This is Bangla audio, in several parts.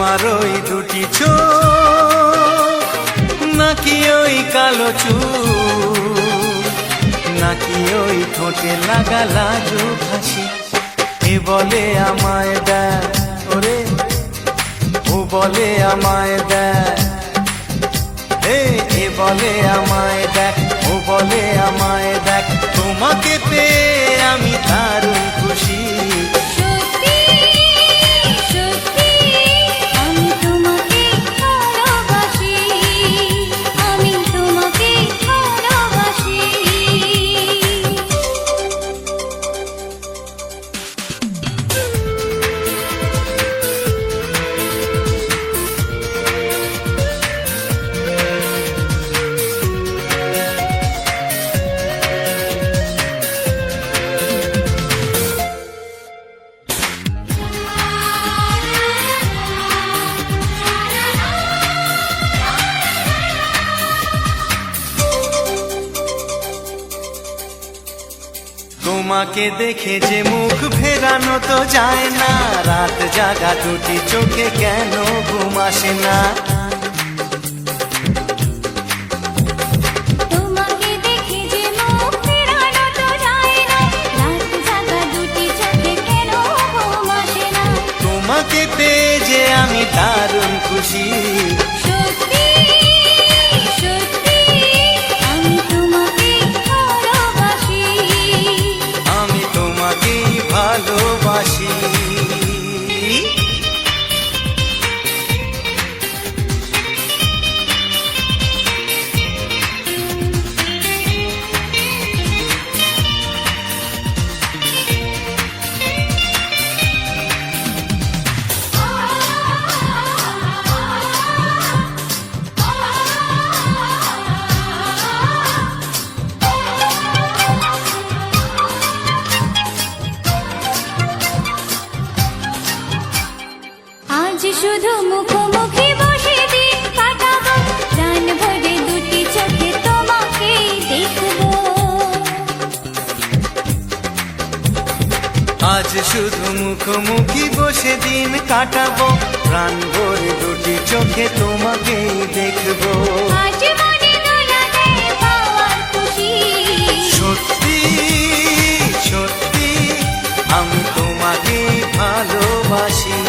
তোমার ওই দুটি চোখ, নাকি ওই কালো চুল, নাকি ওই ঠোঁটে লাগা লাজুক হাসি। এ বলে আমায় দেখ ওরে, ও বলে আমায় দেখ, এ বলে আমায় দেখ, ও বলে আমায় দেখ, তোমাকে পেয়ে আমি দারুণ খুশি। তোমাকে দেখে যে মুখ ফেরানো তো যায় না, রাত জাগা দুটি চোখে কেন ঘুম আসে না। তোমাকে দেখে যে মুখ ফেরানো তো যায় না, রাত জাগা দুটি চোখে কেন ঘুম আসে না। তোমাকে পেয়ে যে আমি দারুণ খুশি। ভালোবাসি শুধু মুখোমুখি বসে দিন কাটাবো, প্রাণ ভরে দুটি চোখে তোমাকে দেখবো। আজ শুধু মুখোমুখি বসে দিন কাটাবো, প্রাণ ভরে দুটি চোখে তোমাকেই দেখবো। আজ মনে দোলা দেয় পাওয়ার খুশি। সত্যি সত্যি আমি তোমাকেই ভালোবাসি।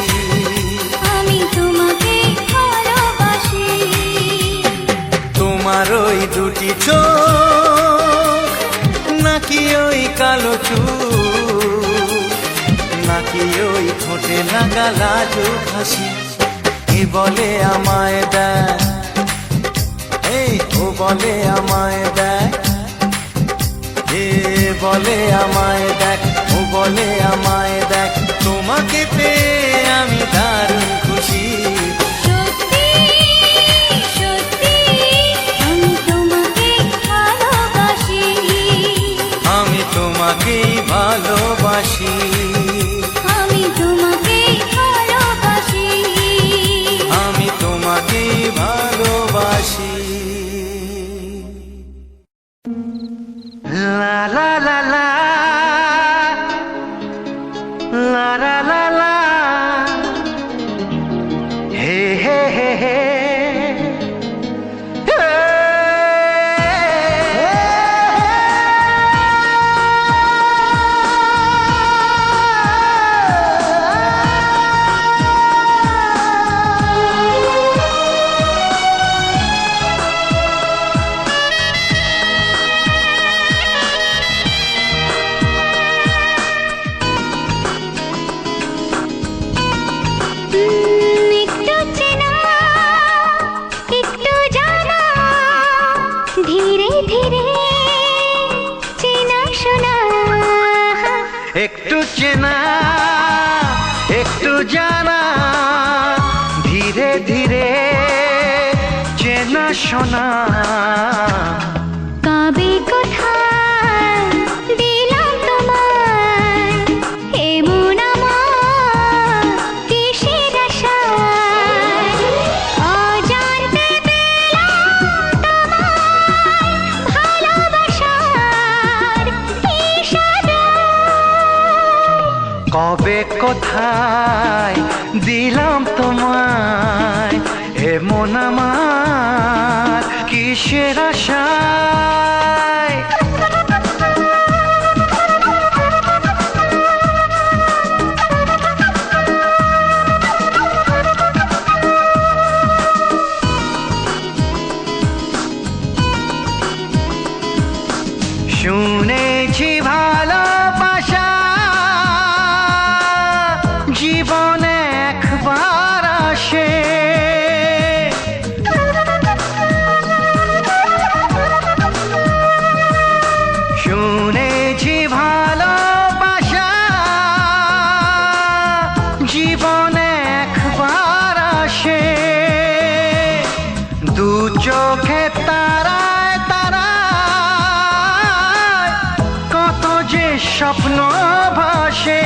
তোমার ওই দুটি চোখ, নাকি ওই কালো চুল, নাকি ওই ঠোঁটে লাগা লাজুক হাসি। এ বলে আমায় দেখ, ও বলে আমায় দেখ, এ বলে আমায় দেখ, ও বলে আমায় দেখ, তোমাকে পেয়ে আমি দারুণ খুশি। তোমাকেই ভালোবাসি, আমি তোমাকেই ভালোবাসি, আমি তোমাকেই ভালোবাসি। লা লা লা লা লা লা লা লা, হে হে হে হে। একটু চেনা একটু জানা, ধীরে ধীরে চেনা শোনা। কবে কোথায় দিলাম তোমায় এমন আমার কিসের আশায়, অজান্তে পেলাম তোমায় ভালোবাসার ইশারায়। কবে কোথায় দিলাম তোমায় মন আমার কিসের আশায়। শুনেছি ভালোবাসা জীবনে একবার আসে, শুনেছি ভালোবাসা জীবনে একবার আসে। দু চোখে তারায় তারায় কত যে স্বপ্ন ভাসে।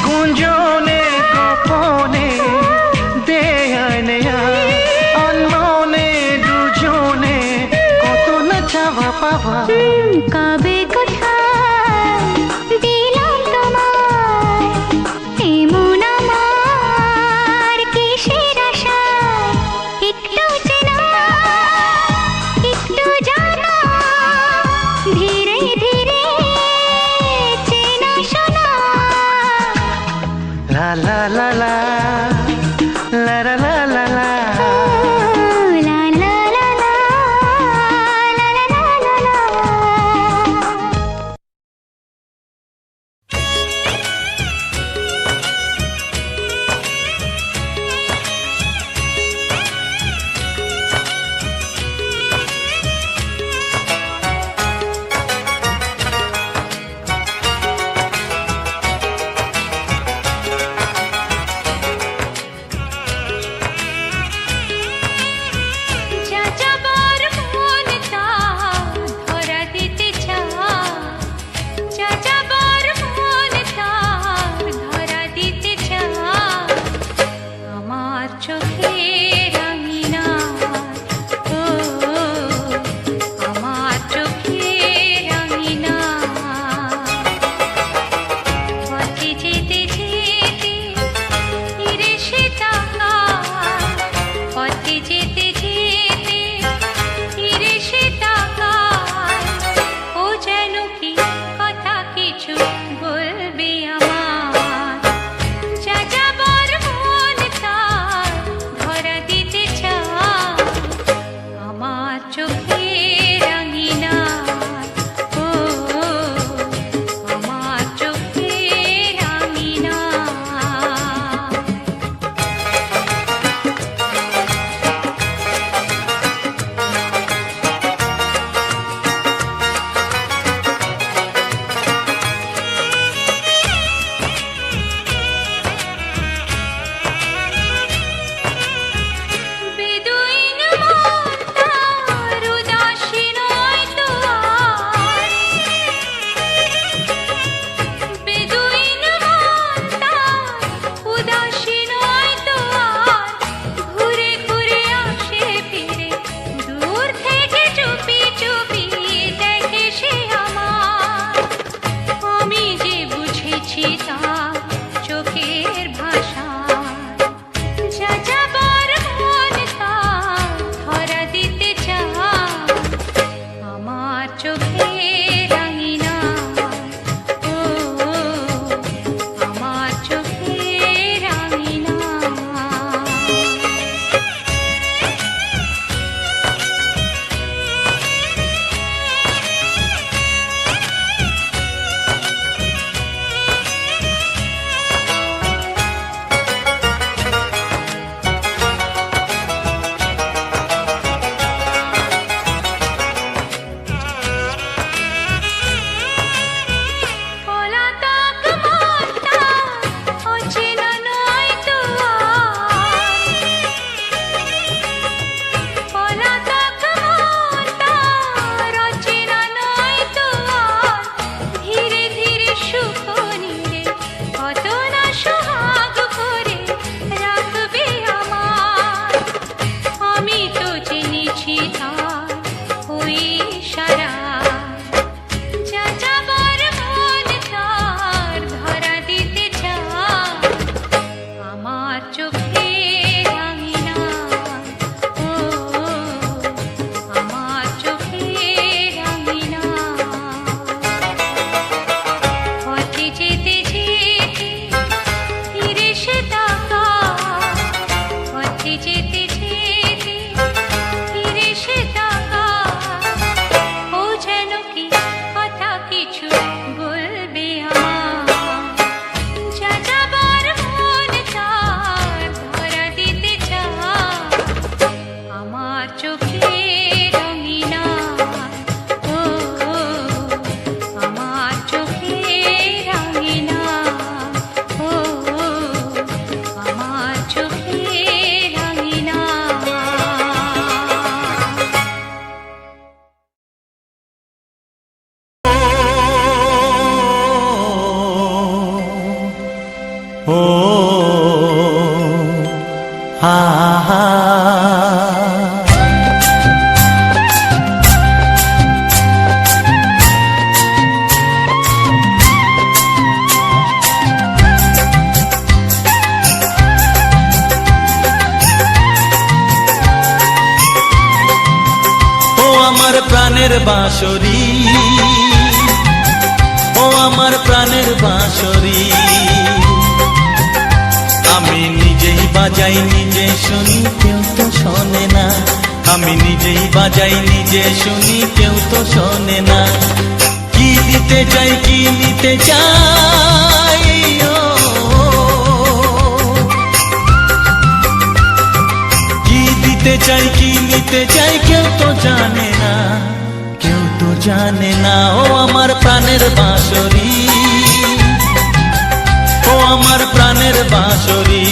গুঞ্জনে গোপনে দেয়ায় নেয়ায় অন্যনে দুজনে কত না চাওয়া পাওয়া। কবে কোথায় দিলাম তোমায় এমন আমার কিসের আশায়। একটু চেনা একটু জানা ধীরে ধীরে চেনা শোনা। লা লা লা লা লা লা লা লা লা। La la la la la la la la la. চোখে রঙিনা, ও আমার চোখে রঙিনা, ও আমার চোখে রঙিনা। ও হা হা ও আমার প্রাণের বাঁশরি, ও আমার প্রাণের বাঁশরি, আমি নিজেই বাজাই নিজে শুনি কেউ তো শোনে না, আমি নিজেই বাজাই নিজে শুনি কেউ তো শোনে না। কি দিতে চাই কি নিতে চাই, ও কি দিতে চাই কি নিতে চাই কেউ তো জানে না, কেউ তো জানে না। ও আমার প্রাণের বাঁশরি, ও আমার প্রাণের বাঁশরি,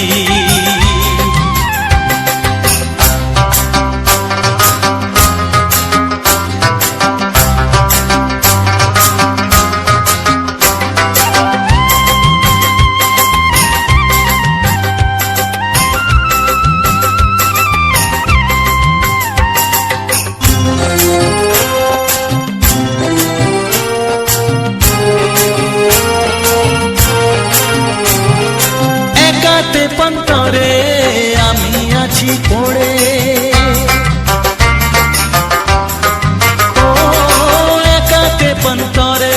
পন্তরে আমি আছি পড়ে, ও একাতে পন্তরে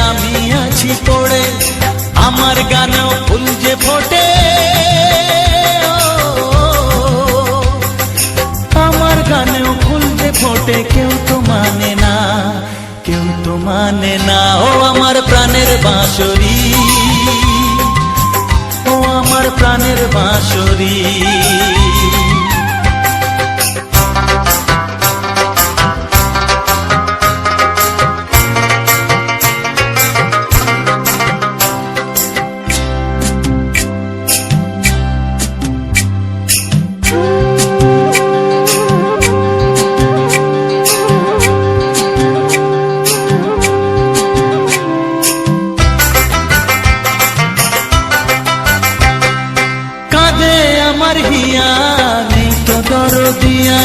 আমি আছি পড়ে, আমার গানেও ফুল যে ফোটে, আমার গানেও ফুল যে ফোটে কেউ তো মানে না, কেউ তো মানে না। ও আমার প্রাণের বাঁশরি, ও আমার প্রাণের বাঁশরি, আমার হিয়া নেই তো দরদিয়া,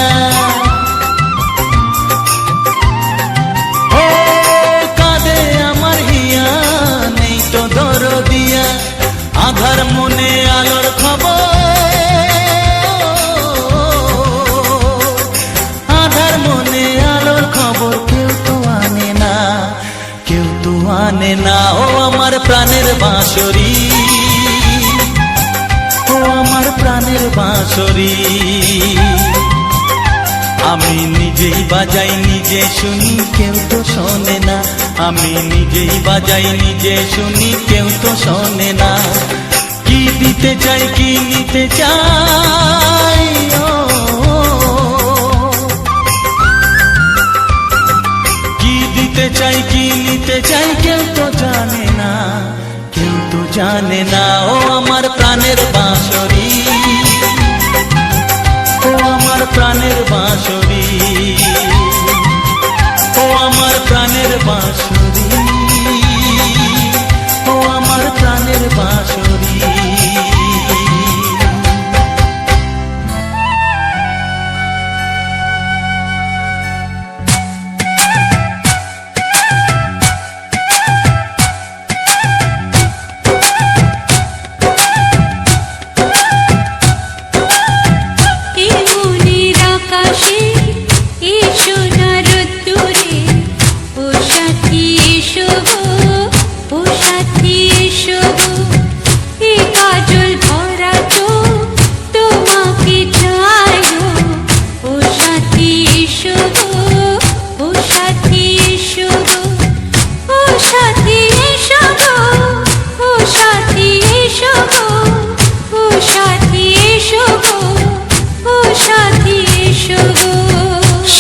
ও কাঁদে আমার হিয়া নেই তো দরদিয়া, আধার মনে আলোর খবর, আধার মনে আলোর খবর কেউ তো আনে না, কেউ তো আনে না। ও আমার প্রাণের বাঁশরি, ও আমার প্রাণের বাঁশরি, আমি নিজেই বাজাই নিজে শুনি কেউ তো শোনে না, আমি নিজেই বাজাই নিজে শুনি কেউ তো শোনে না। কি দিতে চাই কি নিতে চাই, ও কি দিতে চাই কি নিতে চাই কেউ তো জানে না, কেউ তো জানে না। ও আমার প্রাণের বাঁশরি, ও আমার প্রাণের বাঁশরি, ও আমার প্রাণের বাঁশরি, ও আমার প্রাণের বাঁশরি। এই মনের আকাশ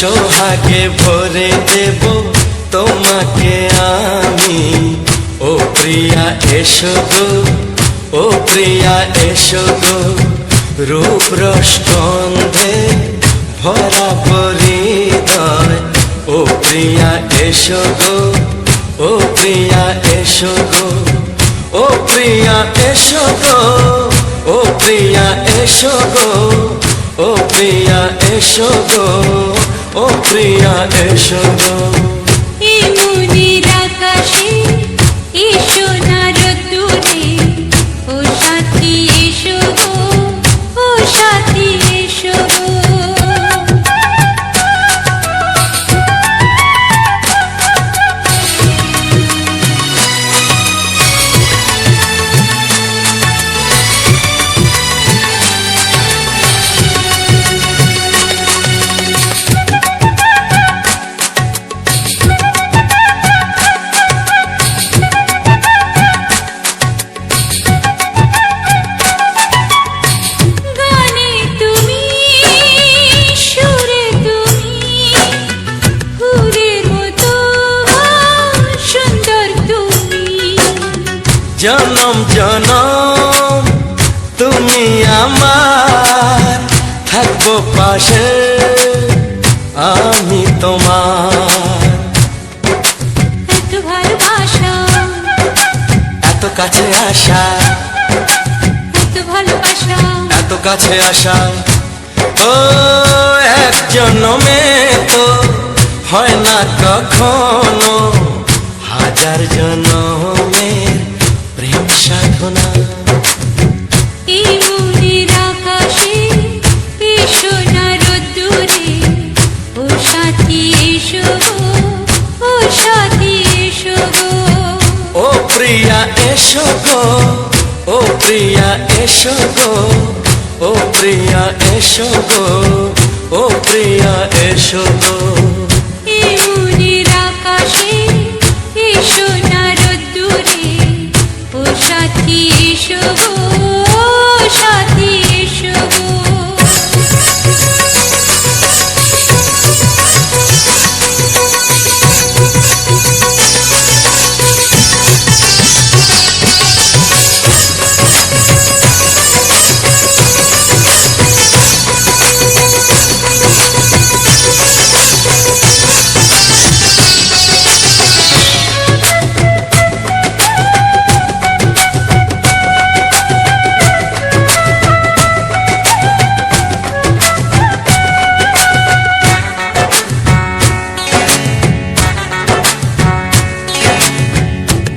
সোহাগে ভরে দেব তোমাকে আমি, ও প্রিয়া এসো গো, ও প্রিয়া এসো গো, রূপ রসগন্ধে ভরা পরিদয়, ও প্রিয়া এসো গো, ও প্রিয়া এসো গো, ও প্রিয়া এসো গো, ও প্রিয়া এসো গো, ও প্রিয়া এসো গো, ও প্রিয়া এসো গো। এই মনের আকাশে এসো না রোদ্দুরে, ও সাথী এসো গো, ও সাথী এসো গো। গানে তুমি, সুরে তুমি, ফুলের মতো সুন্দর তুমি। জনম জনম তুমি আমার, থাকবো পাশে আমি তোমার। এত ভালোবাসা, এত কাছে আসা, এত ভালোবাসা, এত কাছে আসা, ও এক জন্মে তো হয় না কখনো, হাজার জন্মের প্রেম সাধনা। এই মনের আকাশে এসো না রোদ্দুরে, ও সাথী এসো গো, ও সাথী এসো গো। ও প্রিয়া এসো গো, ও প্রিয়া এসো গো, ও প্রিয়া এসো গো, ও প্রিয়া এসো গো। এই মনের আকাশে এসো না রোদ্দুরে, ও সাথী এসো গো, ও সাথী এসো গো।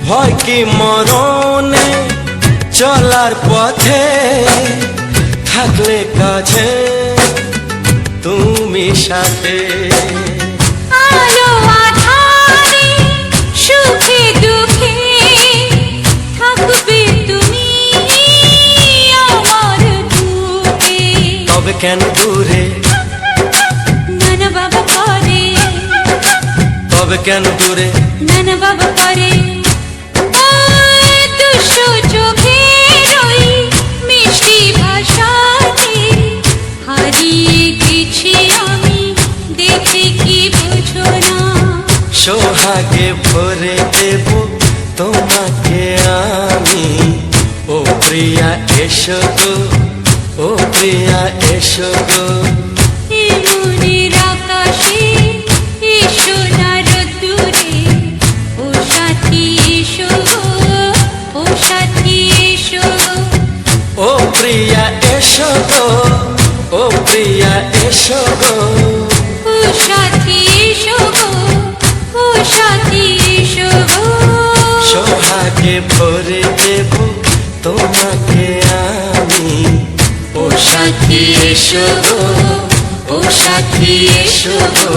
ভয় কি মরণে চলার পথে, থাকলে কাছে তুমি সাথে। আলো আঁধারে, সুখে দুঃখে, থাকবে তুমি আমার বুকে। তবে কেন দূরে, নানা বাবা করে, তবে কেন দূরে, নানা বাবা করে। ওই দুষ্টু চোখের ওই মিষ্টি ভাষাতে হারিয়ে গেছি আমি, দেখে কি বুঝো না। সোহাগে ভরে দেব তোমাকে আমি, ও প্রিয়া এসো গো, ও প্রিয়া এসো গো। এই মনের আকাশে এসো না রোদ্দুরে, ও সাথী এসো গো, ও সাথী এসো গো। ও প্রিয়া এসো গো, ও প্রিয়া এসো গো। ও সাথী এসো গো, ও সাথী এসো গো। সোহাগে ভরে দেব তোমাকে আমি, ও সাথী এসো গো, ও সাথী এসো গো,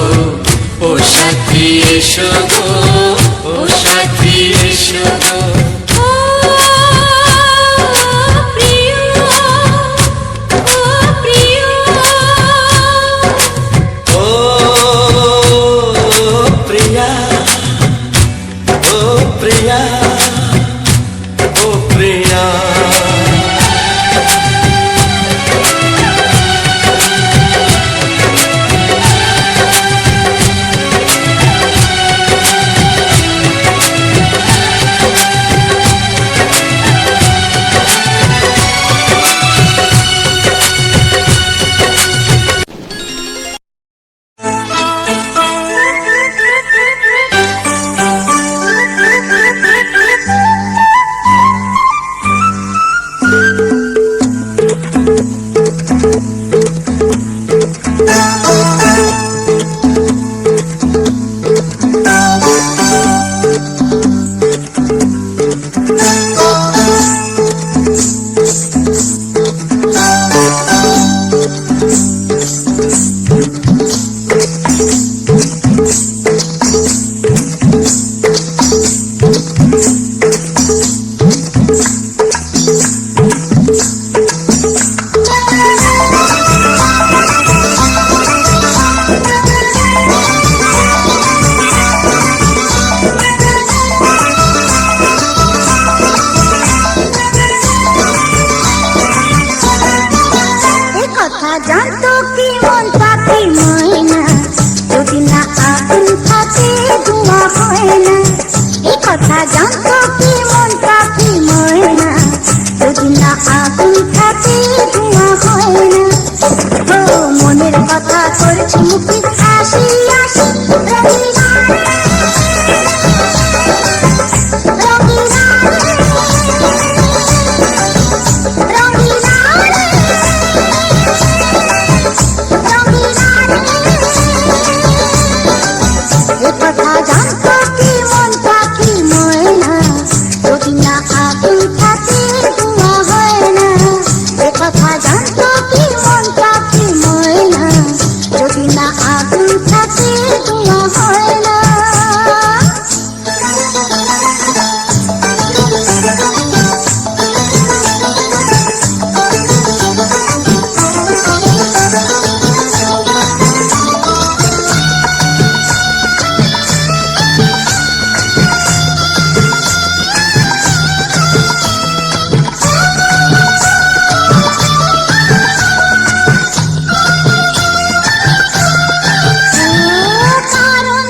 ও সাথী এসো গো, ও সাথী এসো গো। ও প্রিয়, ও প্রিয়, ও প্রিয়া, ও প্রিয়া, ও প্রিয়া। শোনা হয় না। কারণ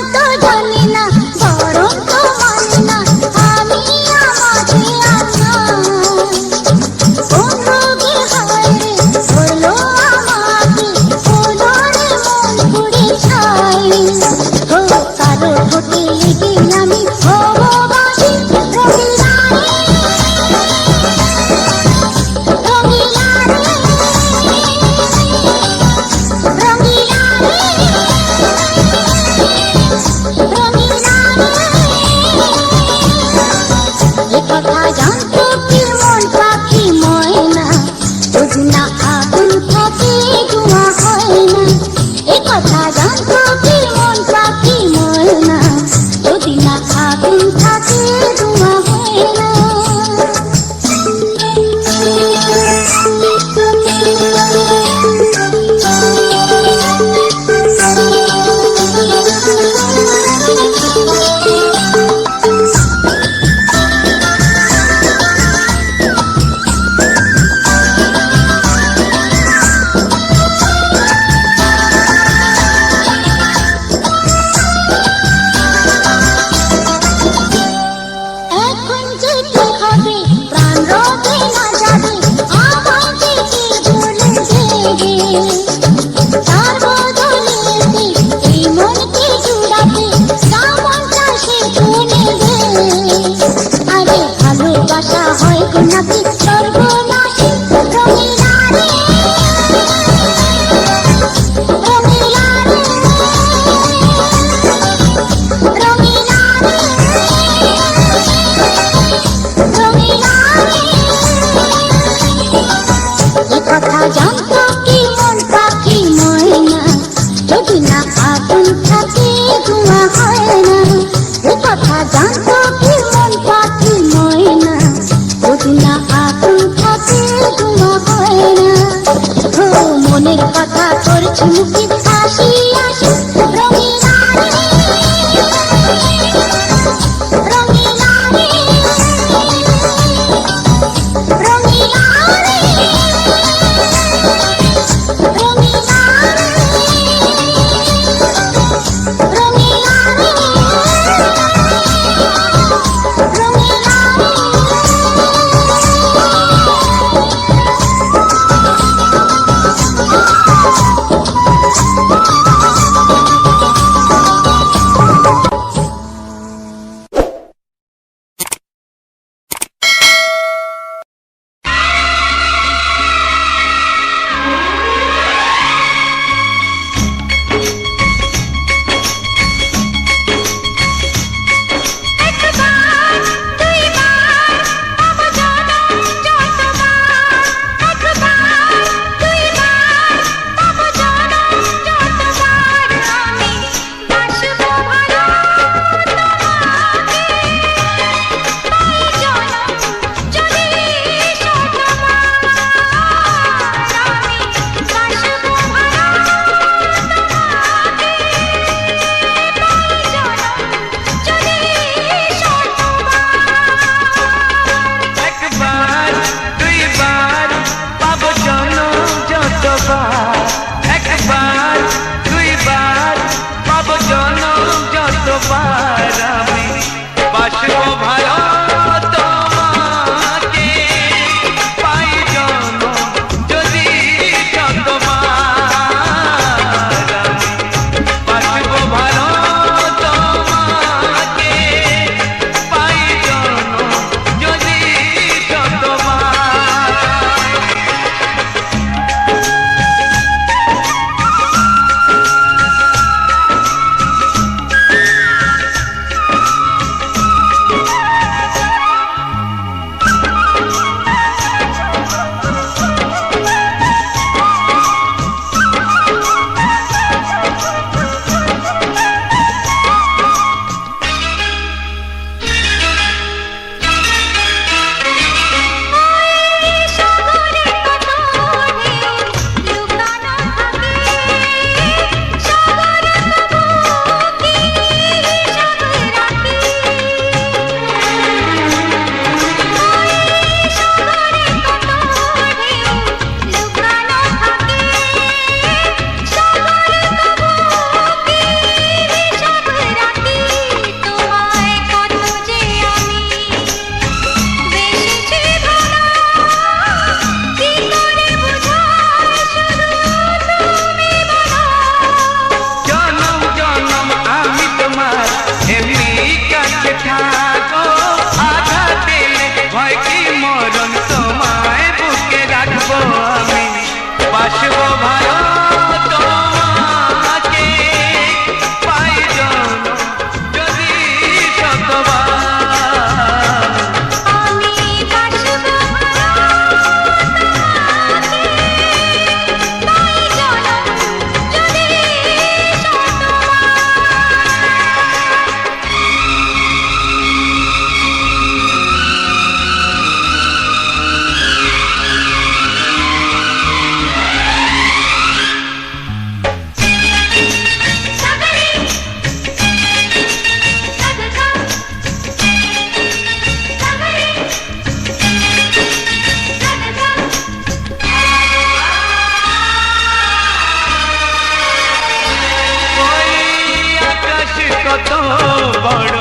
বড়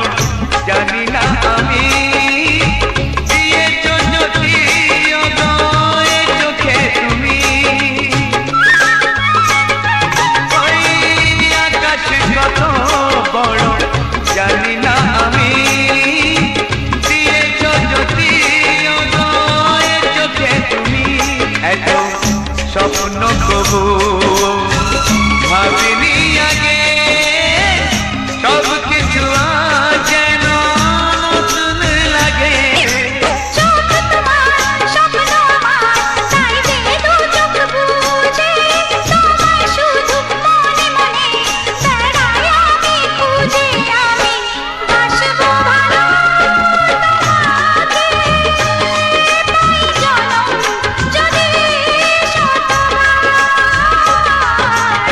জানি না আমি দিয়েছো যদি অদয় চোখে তুমি ওই আকাশ কত বড় জানি না আমি দিয়েছো যদি অদয় চোখে তুমি এত স্বপ্ন কবু ভাবিনি আগে সব কিছু যেন নতুন লাগে চোখ তোমার স্বপ্ন আমার তাই যে দু চোখ বুঝে তোমায় শুধু মনে মনে বেড়াই আমি খুঁজে আমি বাসবো ভালো তোমাকে পাই জনম যদি শতবার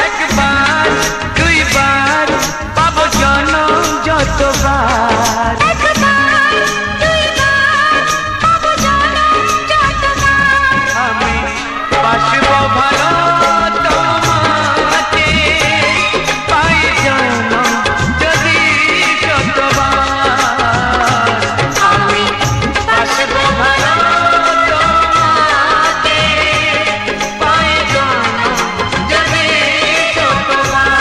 একবার দুইবার পাবো জনম যতবার একবার দুইবার পাবো জনম যতবার আমি বাসবো ভালো তোমাকে পাই জনম যদি শতবার আমি বাসবো ভালো তোমাকে পাই জনম যদি শতবার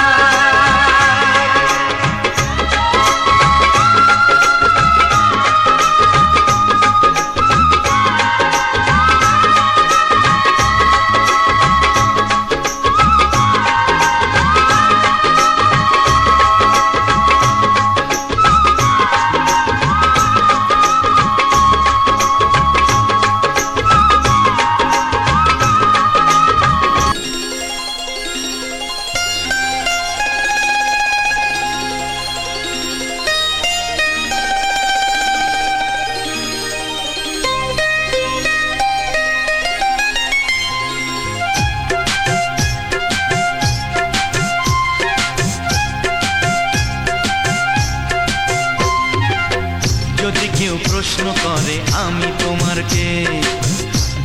যদি কেউ প্রশ্ন করে আমি তোমার কে,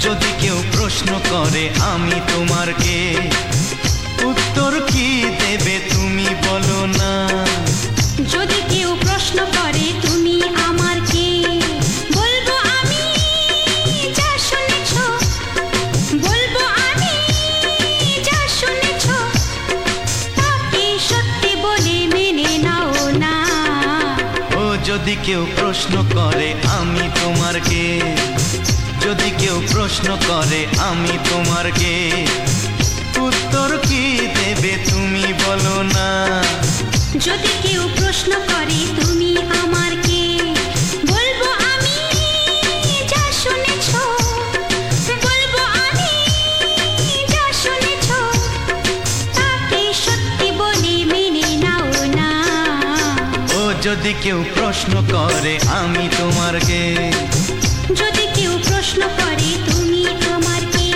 যদি কেউ প্রশ্ন করে আমি তোমার কে, উত্তর কি দেবে তুমি বলো না। যদি কেউ প্রশ্ন করে তুমি আমার কে, বলবো আমি যা শুনেছো, বলবো আমি যা শুনেছো, তাকে সত্যি বলে মেনে নাও না। ও যদি কেউ প্রশ্ন করে আমি তোমার কে, যদি কেউ প্রশ্ন করে আমি তোমার কে, উত্তর কি দেবে তুমি বলো না। যদি কেউ প্রশ্ন করে তুমি আমার কে, বলবো আমি যা শুনেছো, বলবো আমি যা শুনেছো, তাকে সত্যি বলে মেনে নাও না। ও যদি কেউ প্রশ্ন করে আমি তোমার কে, যদি কেউ প্রশ্ন করে তুমি আমার কে,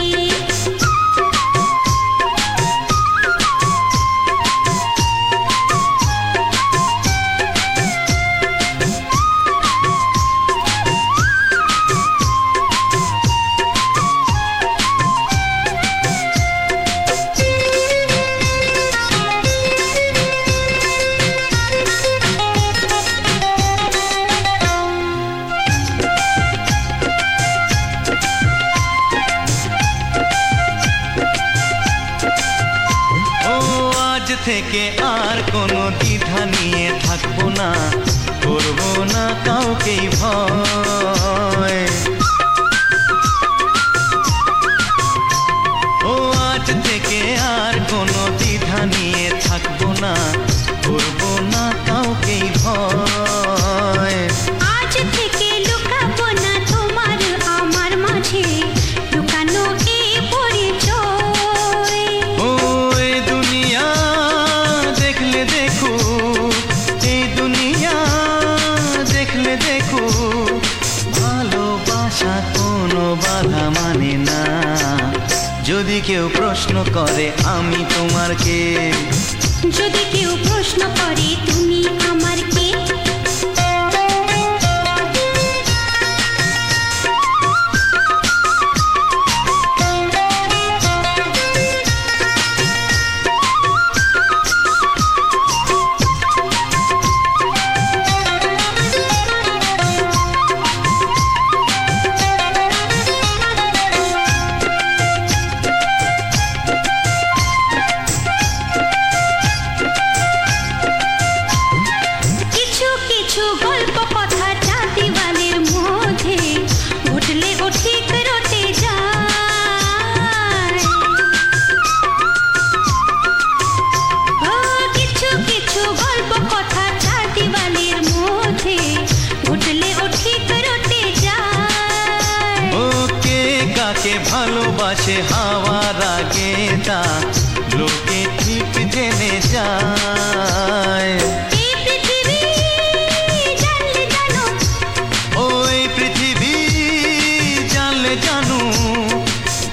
থেকে আর কোনো দ্বিধা নিয়ে থাকবো না, করবো না কাউকেই ভয়। ও আজ থেকে আর কোনো দ্বিধা নিয়ে থাকবো না, করবো না কাউকেই ভয়। আজ থেকে লুকাবো না তোমার আমার মাঝে লুকানো এ পরিচয়। ও এই দুনিয়া দেখলে দেখো, এই দুনিয়া দেখলে দেখো, ভালোবাসা কোনো বাধা মানে না। যদি কেউ প্রশ্ন করে আমি তোমার কে, যদি কেউ প্রশ্ন করে তুমি আমার কে, ভালোবাসে হাওয়ার আগে তা লোকে ঠিক জেনে যায়। এই পৃথিবী জানলে জানো, ওই পৃথিবী জানলে জানু,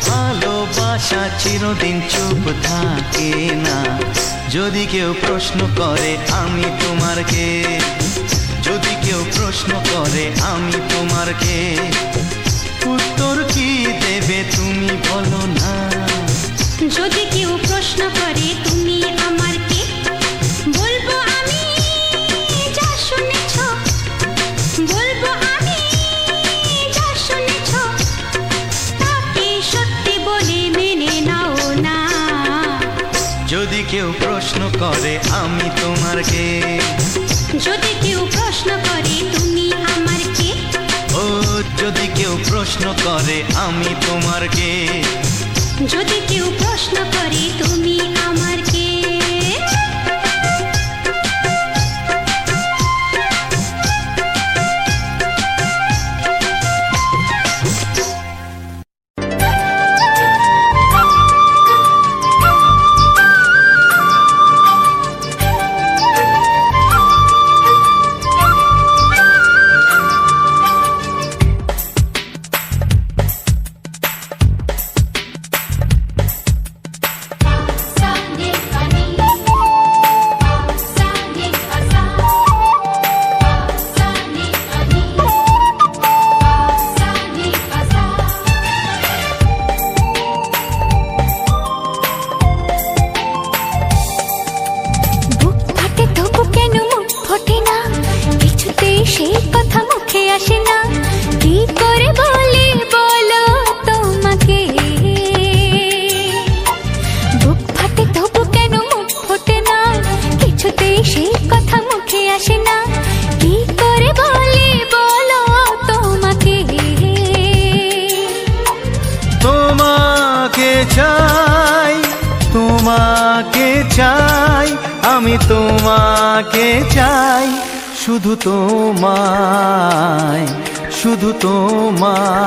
ভালোবাসা চিরদিন চুপ থাকে না। যদি কেউ প্রশ্ন করে আমি তোমার কে, যদি কেউ প্রশ্ন করে আমি তোমার কে, উত্তর কি দেবে তুমি বলো না। যদি কেউ প্রশ্ন করে তুমি আমার কে, বলবো আমি যা শুনেছ, বলবো আমি যা শুনেছ, তাকে সত্যি বলে মেনে নাও না। যদি কেউ প্রশ্ন করে আমি তোমার কে, যদি কেউ প্রশ্ন করে তুমি আমার কে, ও যদি কেউ প্রশ্ন করে আমি তোমার কে, যদি কেউ প্রশ্ন করে তুমি আমার কে। চাই, তোমাকে চাই, আমি তোমাকে চাই, শুধু তোমায়, শুধু তোমায়।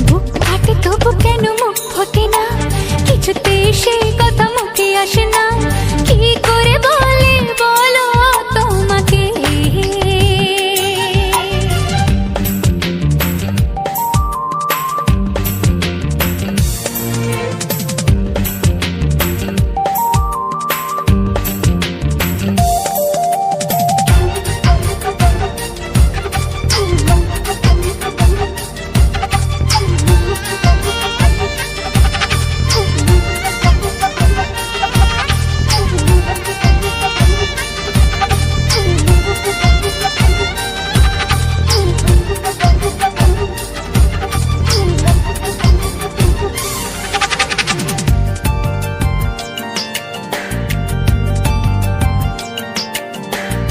বুক ফাটে তবু কেন মুখ ফোটে না, কিছুতে সেই কথা মুখে আসে না, কি করে বলে বলো তোমাকে।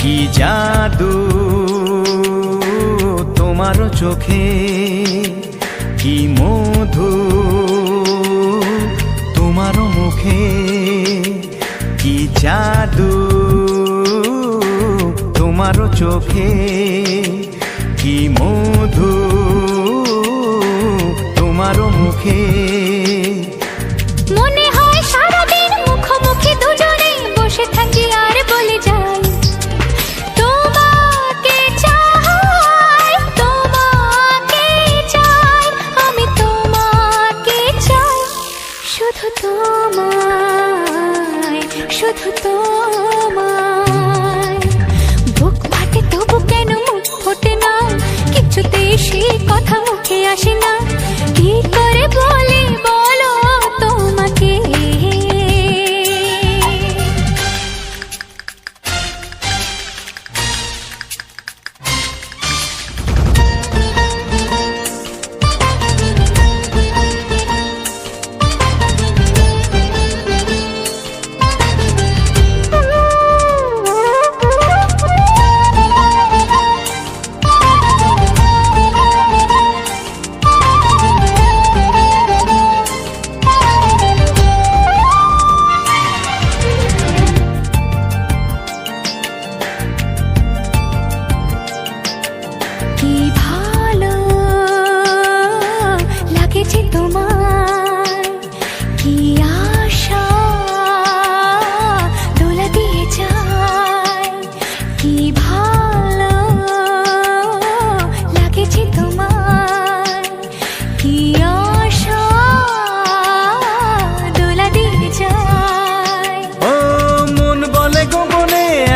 কি জাদু তোমার চোখে, কি মধু তোমার মুখে, কি জাদু তোমার চোখে, কি মধু তোমার মুখে। মনে হয় সারাদিন মুখোমুখি দুজনে বসে থাকি আর বলে যাই, তোমাকে চাই, তোমাকে চাই, আমি তোমাকে চাই, শুধু তোমায়, শুধু তোমায়। বুক ফাটে তবু কেন মুখ ফোটে না, কিছুতেই সেই কথা মুখে আসে না, কি করে বলে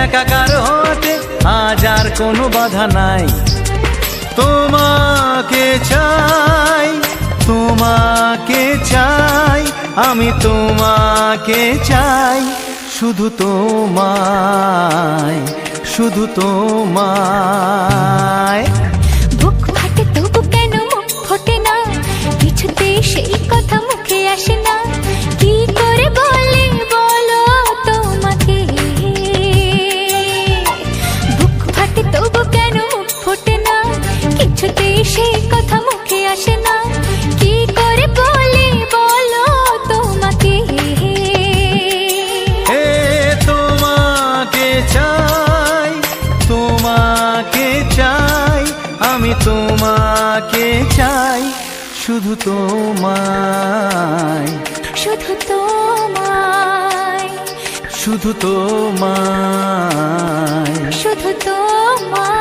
একাকার হতে আজ আর কোনো বাধা নাই। তোমাকে চাই, তোমাকে চাই, আমি তোমাকে চাই, শুধু তোমায়, শুধু তোমায়। বুক ফাটে তবু কেন মুখ ফোটে না, কিছুতে সেই কথা মুখে আসে না, কি করে বলে বলো তোমাকে। বুক ফাটে তবু কেন মুখ ফোটে না, কিছুতে সেই কথা মুখে আসে না, কি করে বলে বলো তোমাকে। হে তোমাকে চাই, তোমাকে চাই, আমি তোমাকে চাই, শুধু তোমায়, শুধু তোমায়, শুধু তোমায়। শুধু তোমায়।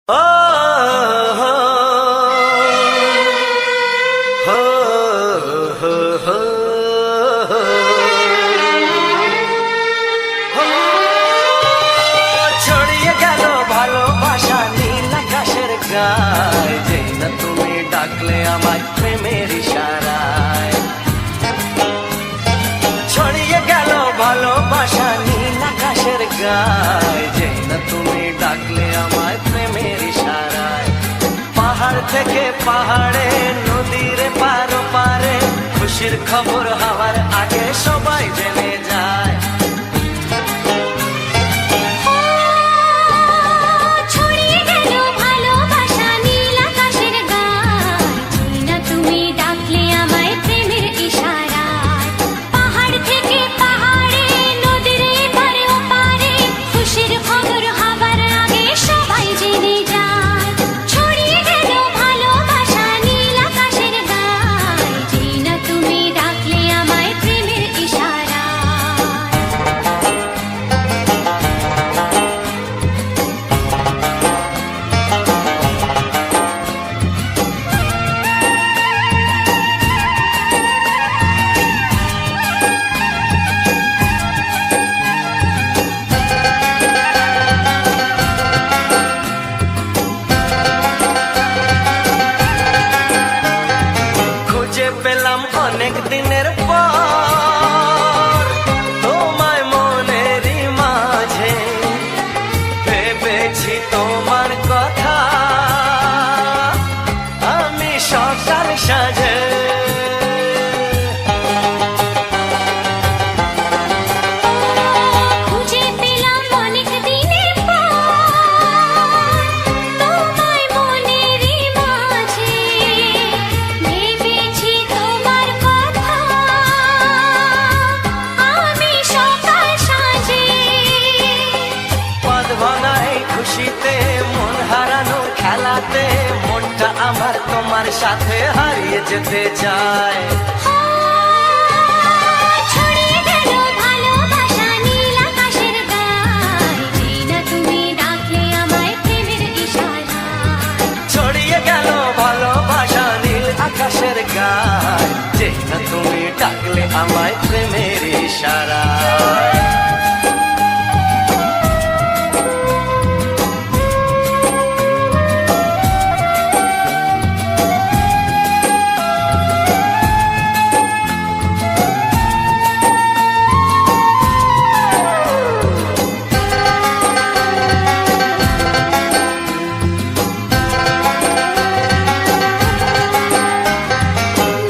ও হো হো হো হো হো। ছড়িয়ে গেল ভালোবাসা নীল আকাশের গায়ে, যেই না তুমি ডাকলে আমার প্রেমের ইশারায়। ছড়িয়ে গেল ভালোবাসা নীল আকাশের গায়ে, যেই না তুমি ডাকলে আমার প্রেমের ইশারায়। পাহাড় থেকে পাহাড়ে, নদীর পার পারে, খুশির খবর হওয়ার আগে সবাই জেনে যায়। ছড়িয়ে গেল ভালোবাসা নীল আকাশের গায়ে, যেই না তুমি ডাকলে আমায় প্রেমের ইশারায়। পাহাড় থেকে পাহাড়ে, নদীর এপারে ওপারে, খুশির খবর হবার আগে সবাই জেনে যায়। ছড়িয়ে গেল ভালোবাসা নীল আকাশের গায়ে, যেই না তুমি ডাকলে আমায় প্রেমের ইশারায়। খুঁজে পেলাম অনেক দিনের পর তোমায় মনেরই মাঝে, ভেবেছি তোমার কথা আমি সকাল সাজে। খুঁজে পেলাম অনেক দিনের পর তোমায় মনেরই মাঝে, ভেবেছি তোমার কথা আমি সকাল সাজে। পদ ভাঙাই খুশিতে, মন হারানোর খেলাতে, মনটা আমার তোমার সাথে হারিয়ে যেতে চায়। ছড়িয়ে গেল ভালোবাসা নীল আকাশের গায়ে, যেই না তুমি ডাকলে আমায় প্রেমের ইশারায়। ছড়িয়ে গেল ভালোবাসা নীল আকাশের গায়ে, যেই না তুমি ডাকলে আমায় প্রেমের ইশারায়।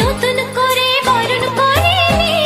নতুন করে বরণ করিনি,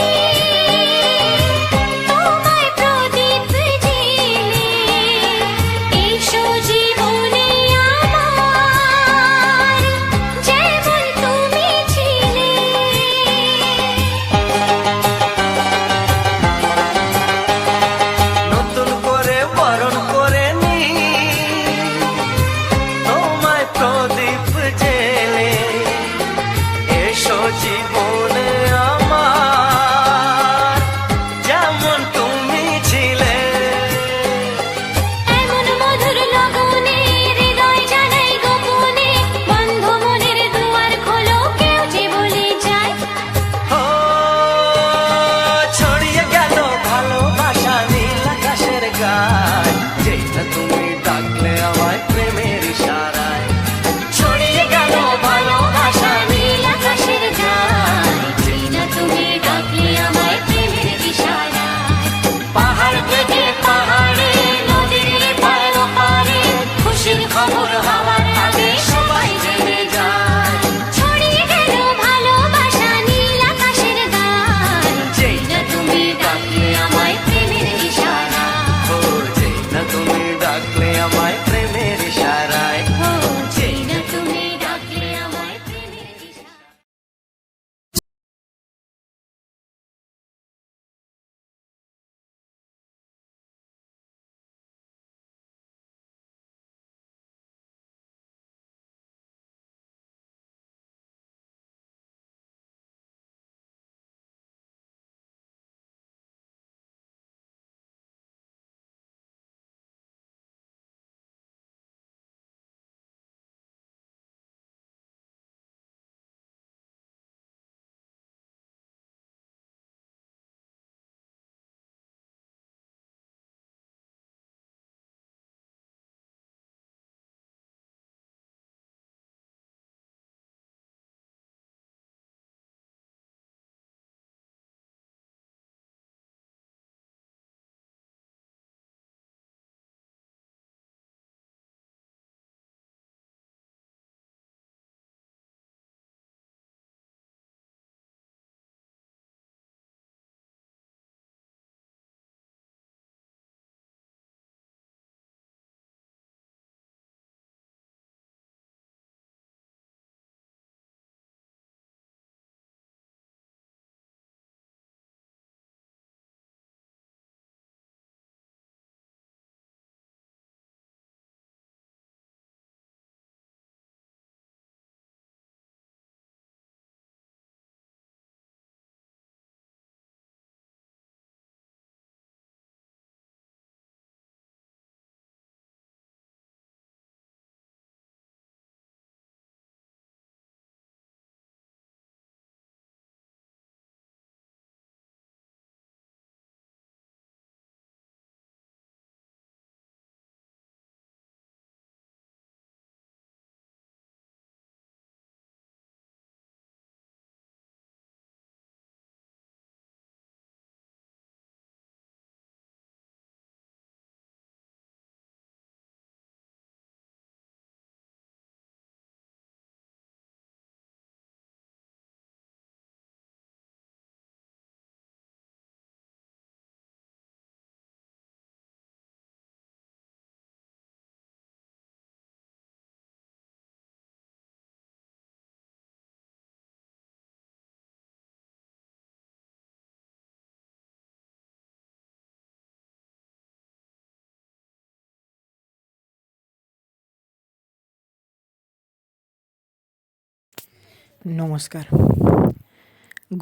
নমস্কার,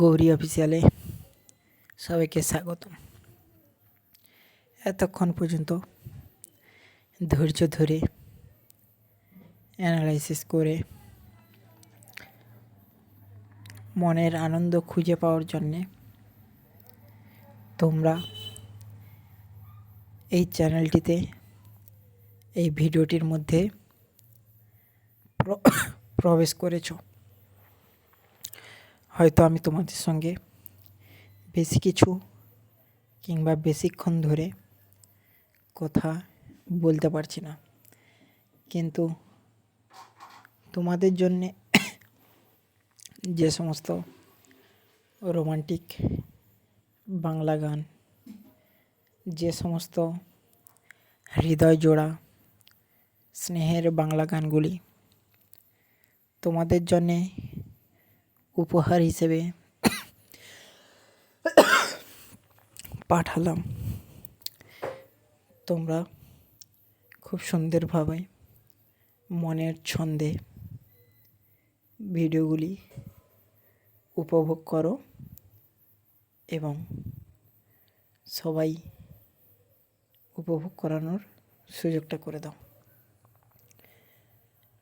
গৌরী অফিসিয়ালে সবাইকে স্বাগত। এতক্ষণ পর্যন্ত ধৈর্য ধরে অ্যানালাইসিস করে মনের আনন্দ খুঁজে পাওয়ার জন্যে তোমরা এই চ্যানেলটিতে এই ভিডিওটির মধ্যে প্রবেশ করেছো। হয়তো আমি তোমাদের সঙ্গে বেশি কিছু কিংবা বেশিক্ষণ ধরে কথা বলতে পারছি না, কিন্তু তোমাদের জন্যে যে সমস্ত রোমান্টিক বাংলা গান, যে সমস্ত হৃদয় জোড়া স্নেহের বাংলা গানগুলি তোমাদের জন্যে উপহার হিসেবে পাঠালাম, তোমরা খুব সুন্দরভাবে মনের ছন্দে ভিডিওগুলি উপভোগ করো এবং সবাই উপভোগ করানোর সুযোগটা করে দাও।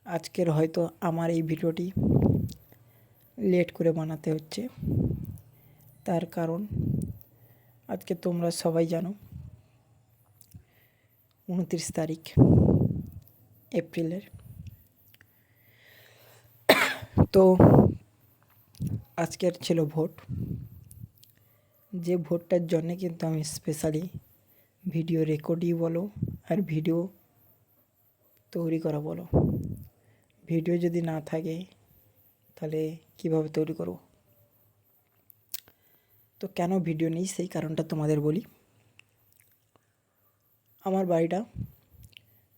আজকের হয়তো আমার এই ভিডিওটি লেট করে বানাতে হচ্ছে, তার কারণ আজকে তোমরা সবাই জানো 29 তারিখ এপ্রিলের। তো আজকের ছিল ভোট, যে ভোটটার জন্যে কিন্তু আমি স্পেশালি ভিডিও রেকর্ডই বলো আর ভিডিও তৈরি করা বলো, ভিডিও যদি না থাকে তাহলে কিভাবে তৈরি করব। তো কেন ভিডিও নেই সেই কারণটা তোমাদের বলি। আমার বাড়িটা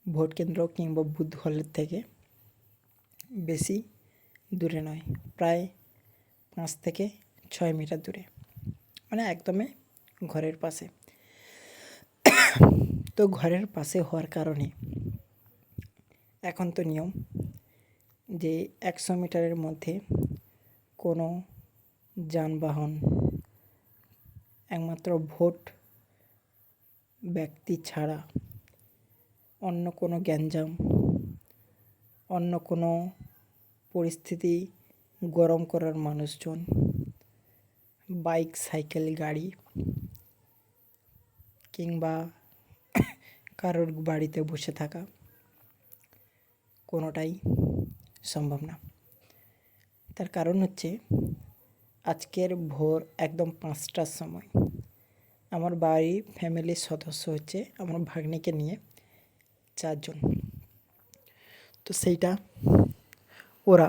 ভোট কেন্দ্র কিংবা বুথ হলের থেকে বেশি দূরে নয়, প্রায় 5 থেকে 6 মিটার দূরে, মানে একদমই ঘরের পাশে। তো ঘরের পাশে হওয়ার কারণে এখন তো নিয়ম যে 100 মিটারের মধ্যে কোনো যানবাহন একমাত্র ভোট ব্যক্তি ছাড়া অন্য কোনো গ্যাঞ্জাম, অন্য কোনো পরিস্থিতি গরম করার মানুষজন, বাইক সাইকেল গাড়ি কিংবা কারোর বাড়িতে বসে থাকা কোনোটাই সম্ভব না। তার কারণ হচ্ছে আজকের ভোর একদম 5টার সময় আমার বাড়ির ফ্যামিলির সদস্য হচ্ছে আমার ভাগ্নিকে নিয়ে 4 জন। তো সেইটা ওরা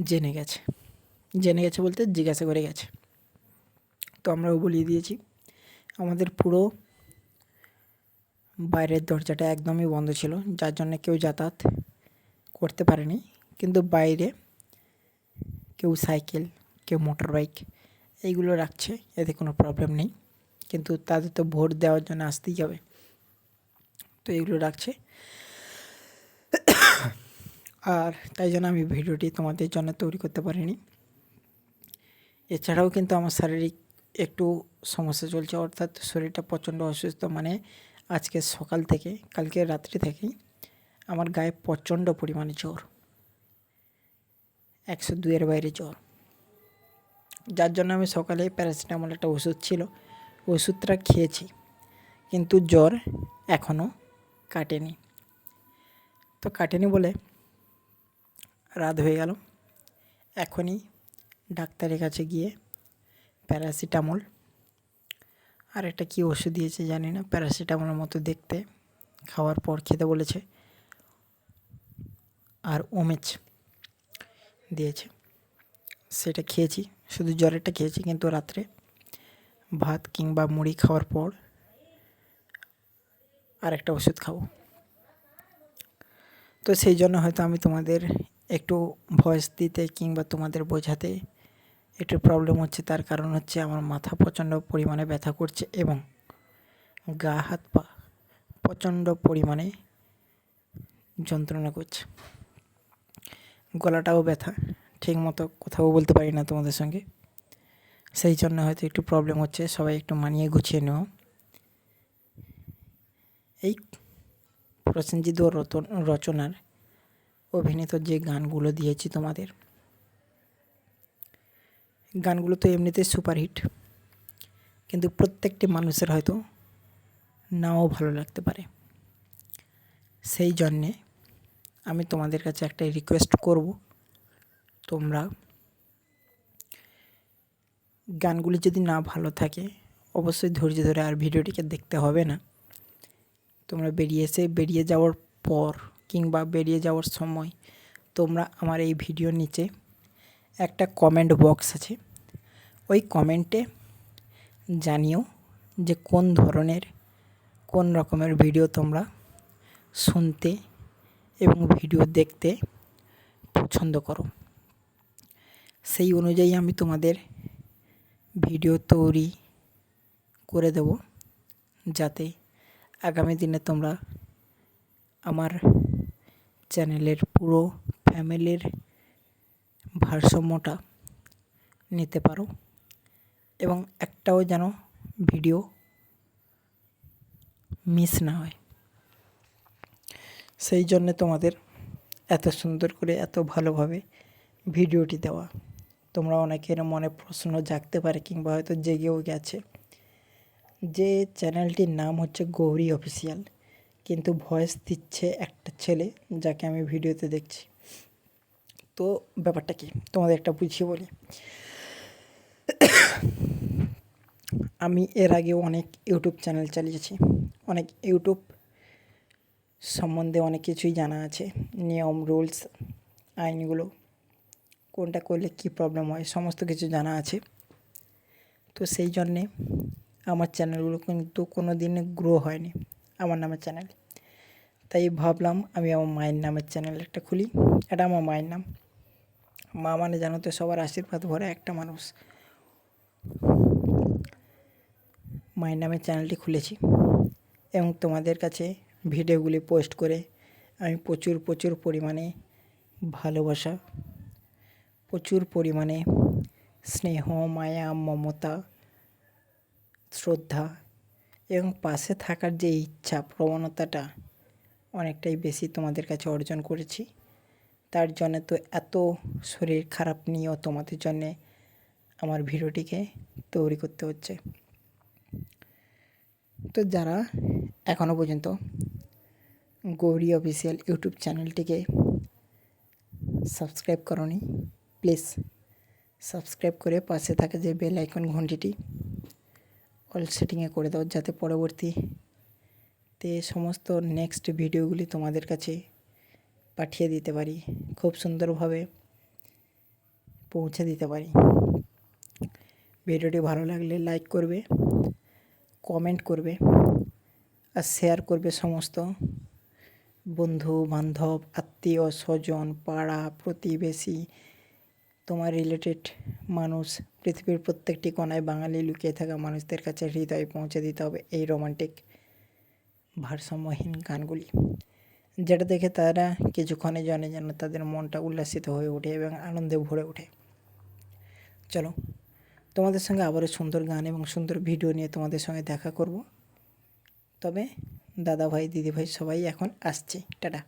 জেনে গেছে বলতে জিজ্ঞাসা করে গেছে। তো আমরাও বলিয়ে দিয়েছি। আমাদের পুরো বাইরের দরজাটা একদমই বন্ধ ছিল, যার জন্য কেউ যাতায়াত করতে পারেনি, কিন্তু বাইরে কেউ সাইকেল, কেউ মোটর বাইক এইগুলো রাখছে, এতে কোনো প্রবলেম নেই, কিন্তু তাদের তো ভোট দেওয়ার জন্য আসতেই হবে, তো এগুলো রাখছে। আর তাই জন্য আমি ভিডিওটি তোমাদের জন্য তৈরি করতে পারিনি। এছাড়াও কিন্তু আমার শারীরিক একটু সমস্যা চলছে, অর্থাৎ শরীরটা প্রচণ্ড অসুস্থ, মানে আজকে সকাল থেকে কালকে রাত্রি থেকেই আমার গায়ে প্রচণ্ড পরিমাণে জ্বর, 102-এর বাইরে জ্বর, যার জন্য আমি সকালে প্যারাসিটামল একটা ওষুধ ছিল, ওষুধটা খেয়েছি, কিন্তু জ্বর এখনও কাটেনি। তো কাটেনি বলে রাত হয়ে গেল, এখনই ডাক্তারের কাছে গিয়ে প্যারাসিটামল আর একটা কী ওষুধ দিয়েছে জানি না, প্যারাসিটামলের মতো দেখতে, খাওয়ার পর খেতে বলেছে, আর ওমেচ দিয়েছে, সেটা খেয়েছি, শুধু জ্বরেরটা খেয়েছি, কিন্তু রাত্রে ভাত কিংবা মুড়ি খাওয়ার পর আর একটা ওষুধ খাবো। তো সেই জন্য হয়তো আমি তোমাদের একটু ভয়েস দিতে কিংবা তোমাদের বোঝাতে একটু প্রবলেম হচ্ছে, তার কারণ হচ্ছে আমার মাথা প্রচণ্ড পরিমাণে ব্যথা করছে এবং গা হাত পা প্রচণ্ড পরিমাণে যন্ত্রণা করছে। গলাটাও ব্যথা, ঠিক মতো কথাও বলতে পারি না তোমাদের সঙ্গে, সেই জন্য হয়তো একটু প্রবলেম হচ্ছে। সবাই একটু মানিয়ে গুছিয়ে নেও। এই প্রসেনজিৎ রচনার অভিনীত যে গানগুলো দিয়েছি তোমাদের, গানগুলো তো এমনিতেই সুপারহিট, কিন্তু প্রত্যেকটি মানুষের হয়তো নাও ভালো লাগতে পারে। সেই জন্যে আমি তোমাদের কাছে একটা রিকোয়েস্ট করব, তোমরা গানগুলি যদি না ভালো থাকে অবশ্যই ধৈর্য ধরে আর ভিডিওটিকে দেখতে হবে না। তোমরা বেরিয়ে যাওয়ার পর কিংবা বেরিয়ে যাওয়ার সময় তোমরা আমার এই ভিডিওর নিচে একটা কমেন্ট বক্স আছে, ওই কমেন্টে জানিও যে কোন রকমের ভিডিও তোমরা শুনতে এবং ভিডিও দেখতে পছন্দ করো। সেই অনুযায়ী আমি তোমাদের ভিডিও তৈরি করে দেব, যাতে আগামী দিনে তোমরা আমার চ্যানেলের পুরো ফ্যামিলির ভারসাম্যটা নিতে পারো এবং একটাও যেন ভিডিও মিস না হয়। সেই জন্যে তোমাদের এত সুন্দর করে এত ভালোভাবে ভিডিওটি দেওয়া। তোমরা অনেকের মনে প্রশ্ন জাগতে পারে কিংবা হয়তো জেগেও গেছে যে চ্যানেলটির নাম হচ্ছে গৌরী অফিসিয়াল, কিন্তু ভয়েস দিচ্ছে একটা ছেলে যাকে আমি ভিডিওতে দেখছি। তো ব্যাপারটা কি তোমাদের একটা বুঝিয়ে বলি। আমি এর আগেও অনেক ইউটিউব চ্যানেল চালিয়েছি, অনেক ইউটিউব সম্বন্ধে অনেক কিছুই জানা আছে, নিয়ম রুলস আইনগুলো, কোনটা করলে কী প্রবলেম হয় সমস্ত কিছু জানা আছে। তো সেই জন্যে আমার চ্যানেলগুলো কিন্তু কোনো দিনে গ্রো হয়নি আমার নামের চ্যানেল। তাই ভাবলাম আমি আমার মায়ের নামের চ্যানেল একটা খুলি। এটা আমার মায়ের নাম। মা মানে জানো তো সবার আশীর্বাদ ভরা একটা মানুষ। মায়ের নামের চ্যানেলটি খুলেছি এবং তোমাদের কাছে ভিডিওগুলি পোস্ট করে আমি প্রচুর পরিমাণে ভালোবাসা, প্রচুর পরিমাণে স্নেহ, মায়া, মমতা, শ্রদ্ধা এবং পাশে থাকার যে ইচ্ছা প্রবণতাটা অনেকটাই বেশি তোমাদের কাছে অর্জন করেছি। তার জন্য তো এত শরীর খারাপ নিয়েও তোমাদের জন্যে আমার ভিডিওটিকে তৈরি করতে হচ্ছে। তো যারা এখনও পর্যন্ত গৌরী অফিসিয়াল ইউটিউব চ্যানেলটিকে সাবস্ক্রাইব করোনি, প্লিজ সাবস্ক্রাইব করে পাশে থাকা যে বেল আইকন ঘন্টিটি অল সেটিংয়ে করে দাও, যাতে পরবর্তীতে সমস্ত নেক্সট ভিডিওগুলি তোমাদের কাছে পাঠিয়ে দিতে পারি, খুব সুন্দরভাবে পৌঁছে দিতে পারি। ভিডিওটি ভালো লাগলে লাইক করবে, কমেন্ট করবে আর শেয়ার করবে সমস্ত বন্ধু বান্ধব, আত্মীয় স্বজন, পাড়া প্রতিবেশী, তোমার রিলেটেড মানুষ, পৃথিবীর প্রত্যেকটি কোণায় বাঙালি লুকিয়ে থাকা মানুষদের কাছে হৃদয়ে পৌঁছে দিতে হবে এই রোমান্টিক ভারসাম্যহীন গানগুলি, যেটা দেখে তারা কিছুক্ষণের জন্য যেন তাদের মনটা উল্লাসিত হয়ে ওঠে এবং আনন্দে ভরে ওঠে। চলো তোমাদের সঙ্গে আবারও সুন্দর গান এবং সুন্দর ভিডিও নিয়ে তোমাদের সঙ্গে দেখা করব। তবে দাদা ভাই দিদি ভাই সবাই এখন আসছে, টাটা।